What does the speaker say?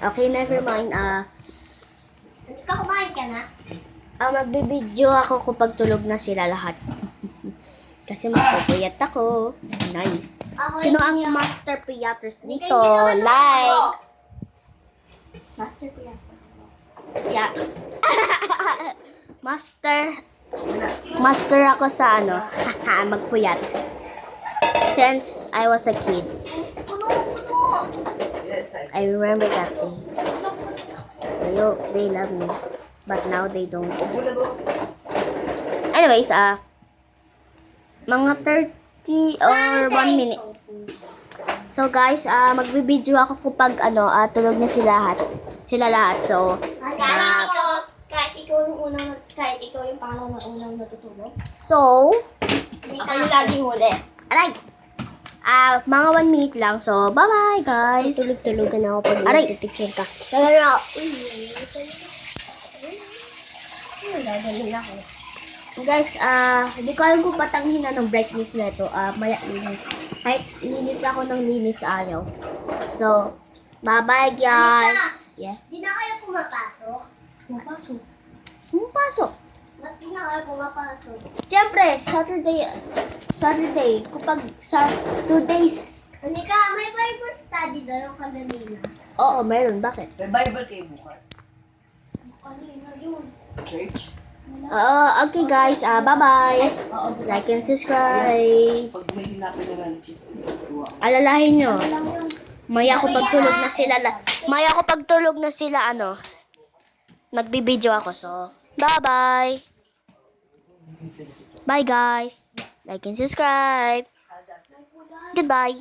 Okay, never mind. Ikaw kumain ka na? Magbibideo ako kapag tulog na sila lahat. Kasi magpupuyat ako. Nice. Sino ang master puyaters dito? Like. Master puyater. Yeah. Master ako sa magpuyat. Since I was a kid. I remember that day. They love me. But now they don't. Anyways, mga 30 or 1 minute. So guys, magbibideo ako kapag tulog na sila lahat. So, Kahit ikaw yung pangalawa na unang natutulog. So, Ako yung laging huli. aray! Mga 1 minute lang. So, bye-bye guys. Tulog-tulogan ako pag Aray! nagpipicture ka. Talaga ako. Gagaling ako. Guys, hindi ko alam kung patanghin na ng brightness na ito. Maya linis. Kahit linis ako ng linis sa ayaw. So, bye-bye guys. Yeah. Di na kayo pumapasok? Mapasok. Pumapasok. Ba't di na kayo pumapasok? Siyempre, Saturday, kapag sa 2 days. Hindi ka, may Bible study daw yung kaganina. Oo, meron. Bakit? May Bible kayo bukas. Kanina yun. Church? Okay guys, bye-bye. Like and subscribe. Pag may hinapin na ng cheese, tuwa. Alalahin nyo. Maya ko pagtulog na sila, nagbibideo ako. So, bye-bye. Bye guys. Like and subscribe. Goodbye.